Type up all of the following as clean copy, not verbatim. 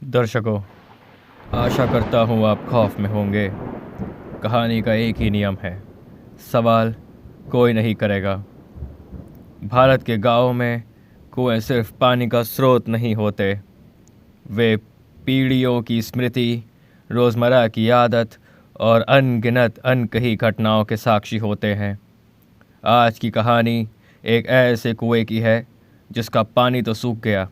दर्शकों, आशा करता हूँ आप खौफ में होंगे। कहानी का एक ही नियम है, सवाल कोई नहीं करेगा। भारत के गांवों में कुएं सिर्फ पानी का स्रोत नहीं होते, वे पीढ़ियों की स्मृति, रोज़मर्रा की आदत और अनगिनत अनकही घटनाओं के साक्षी होते हैं। आज की कहानी एक ऐसे कुएं की है जिसका पानी तो सूख गया,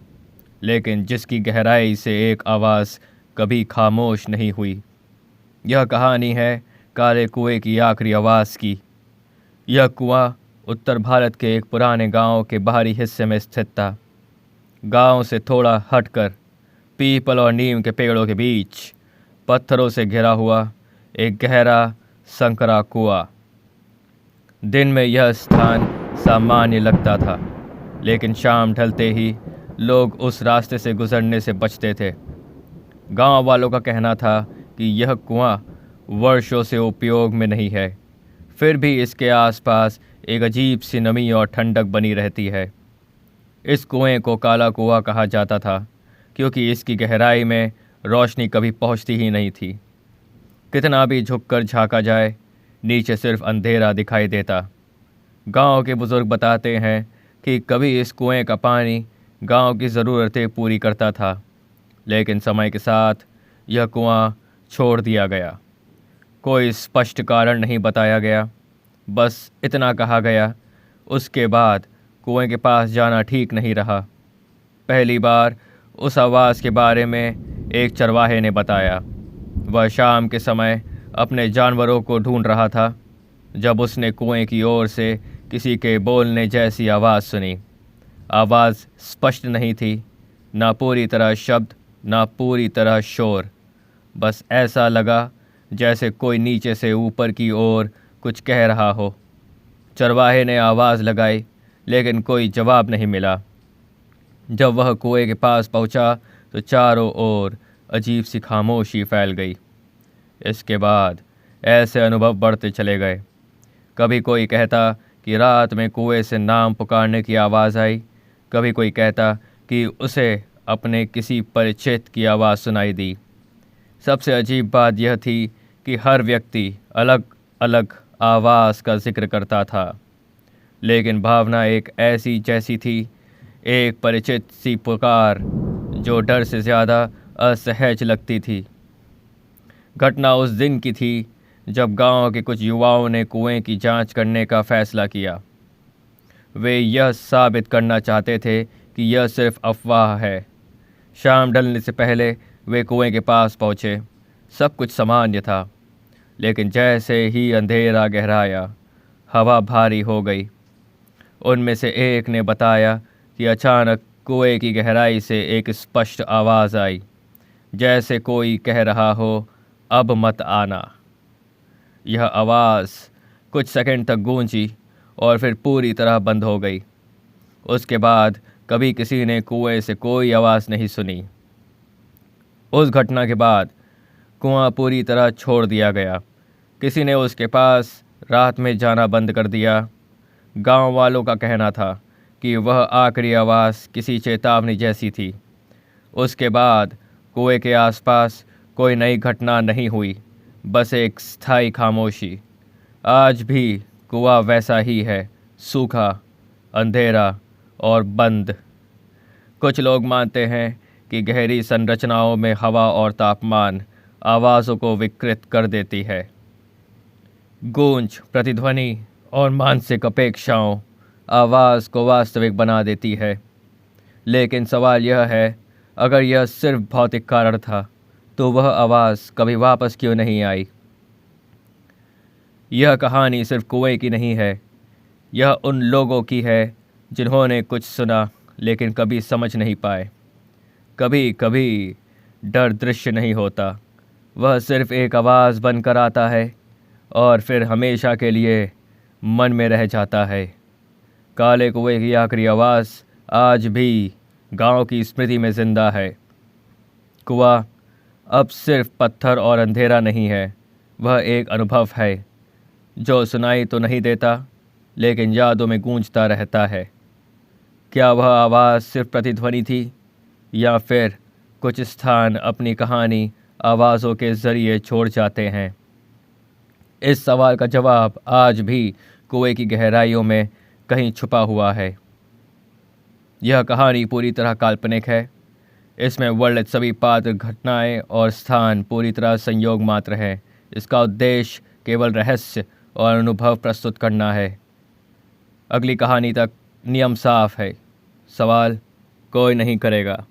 लेकिन जिसकी गहराई से एक आवाज़ कभी खामोश नहीं हुई। यह कहानी है काले कुएं की आखिरी आवाज़ की। यह कुआं उत्तर भारत के एक पुराने गांव के बाहरी हिस्से में स्थित था। गांव से थोड़ा हटकर पीपल और नीम के पेड़ों के बीच पत्थरों से घिरा हुआ एक गहरा संकरा कुआं। दिन में यह स्थान सामान्य लगता था, लेकिन शाम ढलते ही लोग उस रास्ते से गुजरने से बचते थे। गांव वालों का कहना था कि यह कुआं वर्षों से उपयोग में नहीं है, फिर भी इसके आसपास एक अजीब सी नमी और ठंडक बनी रहती है। इस कुएं को काला कुआं कहा जाता था, क्योंकि इसकी गहराई में रोशनी कभी पहुंचती ही नहीं थी। कितना भी झुककर झांका जाए, नीचे सिर्फ अंधेरा दिखाई देता। गांव के बुजुर्ग बताते हैं कि कभी इस कुएं का पानी गांव की ज़रूरतें पूरी करता था, लेकिन समय के साथ यह कुआं छोड़ दिया गया। कोई स्पष्ट कारण नहीं बताया गया, बस इतना कहा गया, उसके बाद कुएं के पास जाना ठीक नहीं रहा। पहली बार उस आवाज़ के बारे में एक चरवाहे ने बताया। वह शाम के समय अपने जानवरों को ढूंढ रहा था, जब उसने कुएं की ओर से किसी के बोलने जैसी आवाज़ सुनी। आवाज़ स्पष्ट नहीं थी, ना पूरी तरह शब्द, ना पूरी तरह शोर। बस ऐसा लगा जैसे कोई नीचे से ऊपर की ओर कुछ कह रहा हो। चरवाहे ने आवाज़ लगाई, लेकिन कोई जवाब नहीं मिला। जब वह कुएं के पास पहुंचा तो चारों ओर अजीब सी खामोशी फैल गई। इसके बाद ऐसे अनुभव बढ़ते चले गए। कभी कोई कहता कि रात में कुएं से नाम पुकारने की आवाज़ आई, कभी कोई कहता कि उसे अपने किसी परिचित की आवाज़ सुनाई दी। सबसे अजीब बात यह थी कि हर व्यक्ति अलग अलग आवाज़ का जिक्र करता था, लेकिन भावना एक ऐसी जैसी थी, एक परिचित सी पुकार जो डर से ज़्यादा असहज लगती थी। घटना उस दिन की थी जब गांव के कुछ युवाओं ने कुएं की जांच करने का फैसला किया। वे यह साबित करना चाहते थे कि यह सिर्फ अफवाह है। शाम ढलने से पहले वे कुएं के पास पहुंचे। सब कुछ सामान्य था, लेकिन जैसे ही अंधेरा गहराया, हवा भारी हो गई। उनमें से एक ने बताया कि अचानक कुएं की गहराई से एक स्पष्ट आवाज़ आई, जैसे कोई कह रहा हो, अब मत आना। यह आवाज़ कुछ सेकंड तक गूंजी और फिर पूरी तरह बंद हो गई। उसके बाद कभी किसी ने कुएं से कोई आवाज़ नहीं सुनी। उस घटना के बाद कुआं पूरी तरह छोड़ दिया गया। किसी ने उसके पास रात में जाना बंद कर दिया। गांव वालों का कहना था कि वह आखिरी आवाज़ किसी चेतावनी जैसी थी। उसके बाद कुएं के आसपास कोई नई घटना नहीं हुई, बस एक स्थायी खामोशी। आज भी कुआं वैसा ही है, सूखा, अंधेरा और बंद। कुछ लोग मानते हैं कि गहरी संरचनाओं में हवा और तापमान आवाज़ों को विकृत कर देती है। गूंज, प्रतिध्वनि और मानसिक अपेक्षाओं आवाज़ को वास्तविक बना देती है। लेकिन सवाल यह है, अगर यह सिर्फ भौतिक कारण था, तो वह आवाज़ कभी वापस क्यों नहीं आई? यह कहानी सिर्फ कुएं की नहीं है, यह उन लोगों की है जिन्होंने कुछ सुना लेकिन कभी समझ नहीं पाए। कभी कभी डर दृश्य नहीं होता, वह सिर्फ एक आवाज़ बनकर आता है और फिर हमेशा के लिए मन में रह जाता है। काले कुएं की आखिरी आवाज़ आज भी गांव की स्मृति में जिंदा है। कुआं अब सिर्फ पत्थर और अंधेरा नहीं है, वह एक अनुभव है जो सुनाई तो नहीं देता, लेकिन यादों में गूंजता रहता है। क्या वह आवाज़ सिर्फ प्रतिध्वनि थी, या फिर कुछ स्थान अपनी कहानी आवाज़ों के ज़रिए छोड़ जाते हैं। इस सवाल का जवाब आज भी कुएं की गहराइयों में कहीं छुपा हुआ है। यह कहानी पूरी तरह काल्पनिक है। इसमें वर्णित सभी पात्र, घटनाएं और स्थान पूरी तरह संयोग मात्र हैं। इसका उद्देश्य केवल रहस्य और अनुभव प्रस्तुत करना है। अगली कहानी तक नियम साफ है, सवाल कोई नहीं करेगा।